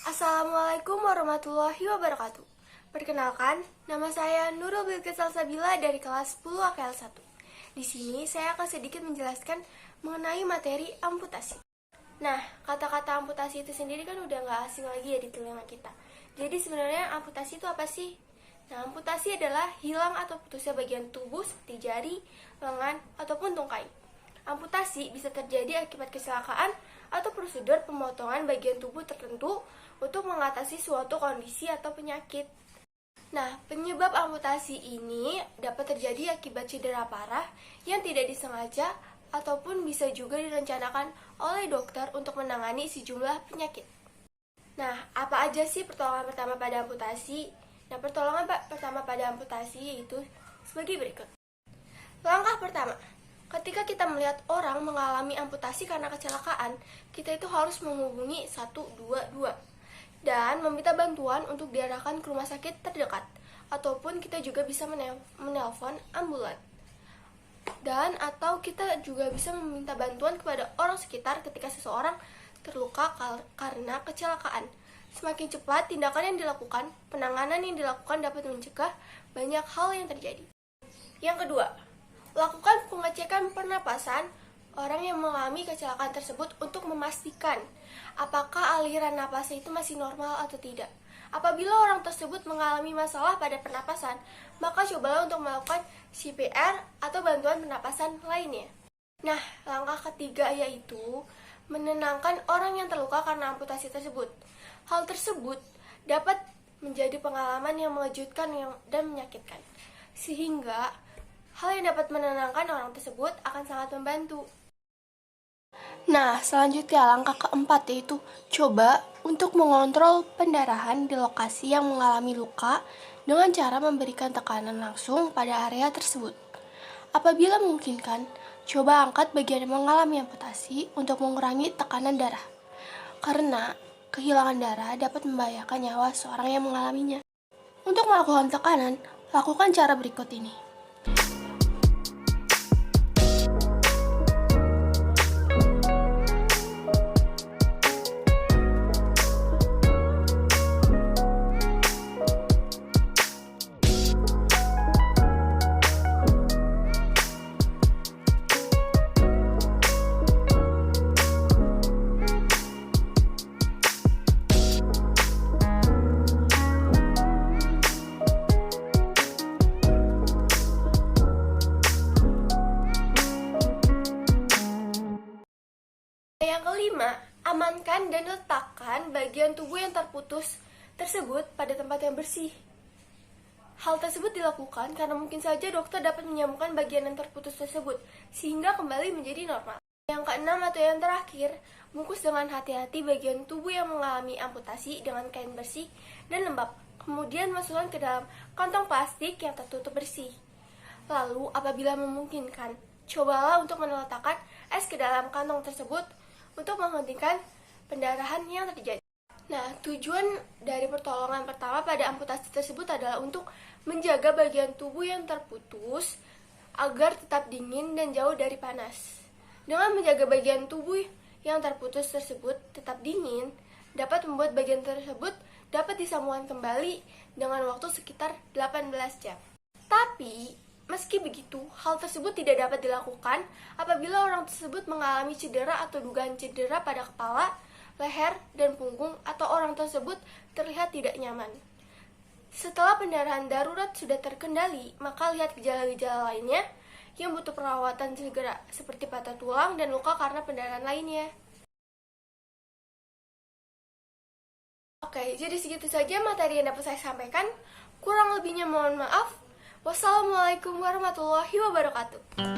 Assalamualaikum warahmatullahi wabarakatuh. Perkenalkan, nama saya Nurul Bilqis Salsabila dari kelas 10 AKL 1. Di sini saya akan sedikit menjelaskan mengenai materi amputasi. Nah, kata-kata amputasi itu sendiri kan udah nggak asing lagi ya di telinga kita. Jadi sebenarnya amputasi itu apa sih? Nah, amputasi adalah hilang atau putusnya bagian tubuh seperti jari, lengan, ataupun tungkai. Amputasi bisa terjadi akibat kecelakaan atau prosedur pemotongan bagian tubuh tertentu untuk mengatasi suatu kondisi atau penyakit. Nah, penyebab amputasi ini dapat terjadi akibat cedera parah yang tidak disengaja ataupun bisa juga direncanakan oleh dokter untuk menangani sejumlah penyakit. Nah, apa aja sih pertolongan pertama pada amputasi? Nah, pertolongan pertama pada amputasi yaitu sebagai berikut. Langkah pertama, ketika kita melihat orang mengalami amputasi karena kecelakaan, kita itu harus menghubungi 122 dan meminta bantuan untuk diarahkan ke rumah sakit terdekat, ataupun kita juga bisa menelpon ambulan. Dan atau kita juga bisa meminta bantuan kepada orang sekitar ketika seseorang terluka karena kecelakaan. Semakin cepat tindakan yang dilakukan, penanganan yang dilakukan dapat mencegah banyak hal yang terjadi. Yang kedua, lakukan pengecekan pernapasan orang yang mengalami kecelakaan tersebut untuk memastikan apakah aliran napasnya itu masih normal atau tidak. Apabila orang tersebut mengalami masalah pada pernapasan, maka cobalah untuk melakukan CPR atau bantuan pernapasan lainnya. Nah, langkah ketiga yaitu menenangkan orang yang terluka karena amputasi tersebut. Hal tersebut dapat menjadi pengalaman yang mengejutkan dan menyakitkan, sehingga hal yang dapat menenangkan orang tersebut akan sangat membantu. Nah, selanjutnya langkah keempat yaitu coba untuk mengontrol pendarahan di lokasi yang mengalami luka dengan cara memberikan tekanan langsung pada area tersebut. Apabila memungkinkan, coba angkat bagian yang mengalami amputasi untuk mengurangi tekanan darah. Karena kehilangan darah dapat membahayakan nyawa seorang yang mengalaminya. Untuk melakukan tekanan, lakukan cara berikut ini. Yang kelima, amankan dan letakkan bagian tubuh yang terputus tersebut pada tempat yang bersih. Hal tersebut dilakukan karena mungkin saja dokter dapat menyambungkan bagian yang terputus tersebut sehingga kembali menjadi normal. Yang keenam atau yang terakhir, bungkus dengan hati-hati bagian tubuh yang mengalami amputasi dengan kain bersih dan lembab. Kemudian masukkan ke dalam kantong plastik yang tertutup bersih. Lalu, apabila memungkinkan, cobalah untuk meletakkan es ke dalam kantong tersebut untuk menghentikan pendarahan yang terjadi. Nah, tujuan dari pertolongan pertama pada amputasi tersebut adalah untuk menjaga bagian tubuh yang terputus agar tetap dingin dan jauh dari panas. Dengan menjaga bagian tubuh yang terputus tersebut tetap dingin, dapat membuat bagian tersebut dapat disambungkan kembali dengan waktu sekitar 18 jam. Tapi, meski begitu, hal tersebut tidak dapat dilakukan apabila orang tersebut mengalami cedera atau dugaan cedera pada kepala, leher, dan punggung, atau orang tersebut terlihat tidak nyaman. Setelah pendarahan darurat sudah terkendali, maka lihat gejala-gejala lainnya yang butuh perawatan segera, seperti patah tulang dan luka karena pendarahan lainnya. Oke, jadi segitu saja materi yang dapat saya sampaikan. Kurang lebihnya mohon maaf. Wassalamualaikum warahmatullahi wabarakatuh.